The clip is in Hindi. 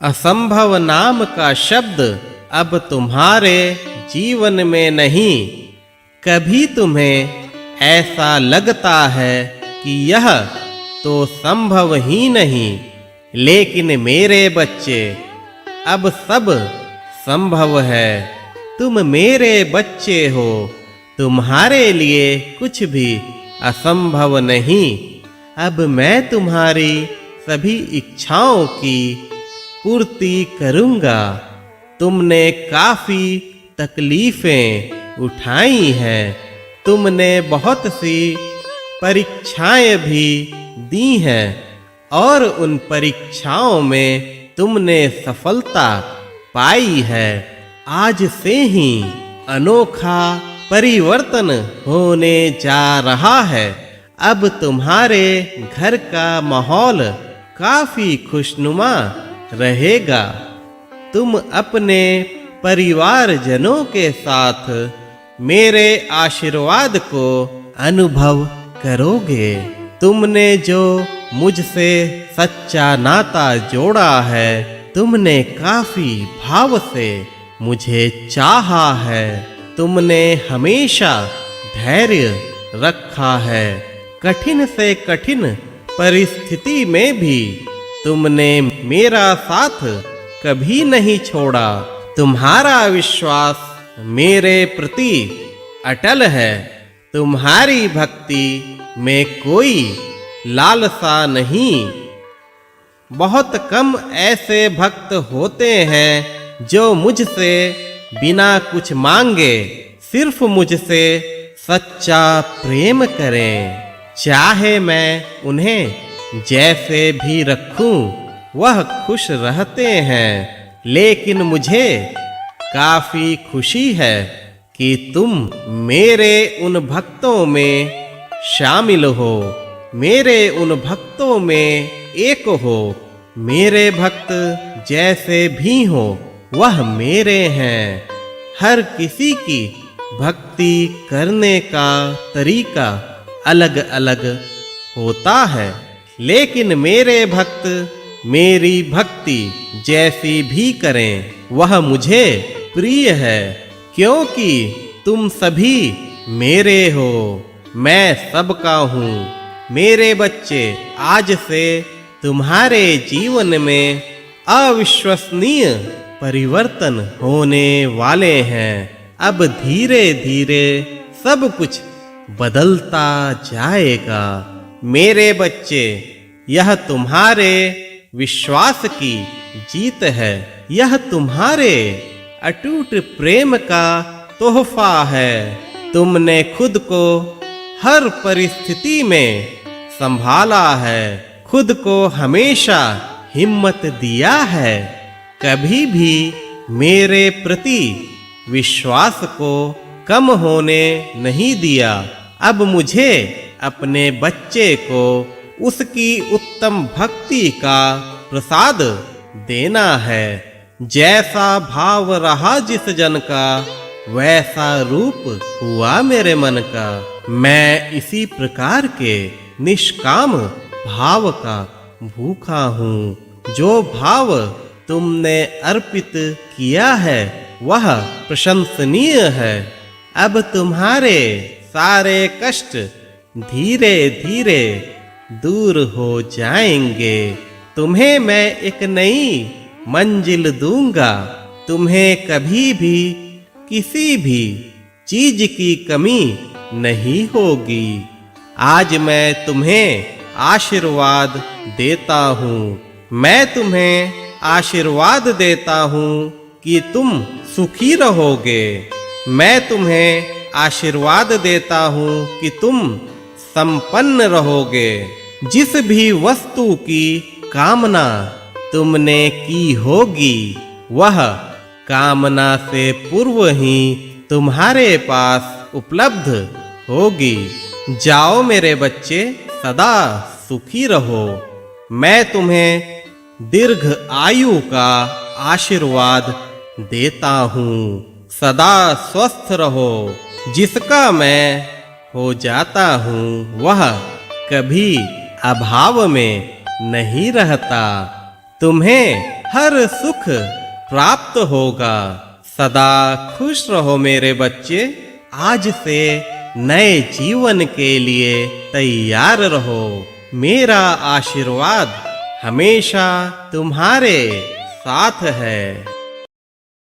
असंभव नाम का शब्द अब तुम्हारे जीवन में नहीं। कभी तुम्हें ऐसा लगता है कि यह तो संभव ही नहीं, लेकिन मेरे बच्चे अब सब संभव है। तुम मेरे बच्चे हो, तुम्हारे लिए कुछ भी असंभव नहीं। अब मैं तुम्हारी सभी इच्छाओं की पूर्ति करूंगा। तुमने काफी तकलीफें उठाई हैं, तुमने बहुत सी परीक्षाएं भी दी हैं और उन परीक्षाओं में तुमने सफलता पाई है। आज से ही अनोखा परिवर्तन होने जा रहा है। अब तुम्हारे घर का माहौल काफी खुशनुमा रहेगा। तुम अपने परिवारजनों के साथ मेरे आशीर्वाद को अनुभव करोगे। तुमने जो मुझसे सच्चा नाता जोड़ा है, तुमने काफी भाव से मुझे चाहा है। तुमने हमेशा धैर्य रखा है। कठिन से कठिन परिस्थिति में भी तुमने मेरा साथ कभी नहीं छोड़ा। तुम्हारा विश्वास मेरे प्रति अटल है। तुम्हारी भक्ति में कोई लालसा नहीं। बहुत कम ऐसे भक्त होते हैं जो मुझसे बिना कुछ मांगे सिर्फ मुझसे सच्चा प्रेम करें। चाहे मैं उन्हें जैसे भी रखूं, वह खुश रहते हैं। लेकिन मुझे काफी खुशी है कि तुम मेरे उन भक्तों में शामिल हो, मेरे उन भक्तों में एक हो। मेरे भक्त जैसे भी हो, वह मेरे हैं। हर किसी की भक्ति करने का तरीका अलग अलग होता है, लेकिन मेरे भक्त मेरी भक्ति जैसी भी करें, वह मुझे प्रिय है। क्योंकि तुम सभी मेरे हो, मैं सबका हूँ। मेरे बच्चे, आज से तुम्हारे जीवन में अविश्वसनीय परिवर्तन होने वाले हैं। अब धीरे धीरे सब कुछ बदलता जाएगा। मेरे बच्चे, यह तुम्हारे विश्वास की जीत है। यह तुम्हारे अटूट प्रेम का तोहफा है। तुमने खुद को हर परिस्थिति में संभाला है, खुद को हमेशा हिम्मत दिया है। कभी भी मेरे प्रति विश्वास को कम होने नहीं दिया। अब मुझे अपने बच्चे को उसकी उत्तम भक्ति का प्रसाद देना है। जैसा भाव रहा जिस जन का, वैसा रूप हुआ मेरे मन का। मैं इसी प्रकार के निष्काम भाव का भूखा हूँ। जो भाव तुमने अर्पित किया है, वह प्रशंसनीय है। अब तुम्हारे सारे कष्ट धीरे धीरे दूर हो जाएंगे। तुम्हें मैं एक नई मंजिल दूंगा। तुम्हें कभी भी किसी भी चीज की कमी नहीं होगी। आज मैं तुम्हें आशीर्वाद देता हूँ। मैं तुम्हें आशीर्वाद देता हूँ कि तुम सुखी रहोगे। मैं तुम्हें आशीर्वाद देता हूँ कि तुम संपन्न रहोगे। जिस भी वस्तु की कामना तुमने की होगी, वह कामना से पूर्व ही तुम्हारे पास उपलब्ध होगी। जाओ मेरे बच्चे, सदा सुखी रहो। मैं तुम्हें दीर्घ आयु का आशीर्वाद देता हूँ। सदा स्वस्थ रहो। जिसका मैं हो जाता हूँ, वह कभी अभाव में नहीं रहता। तुम्हें हर सुख प्राप्त होगा। सदा खुश रहो मेरे बच्चे। आज से नए जीवन के लिए तैयार रहो। मेरा आशीर्वाद हमेशा तुम्हारे साथ है।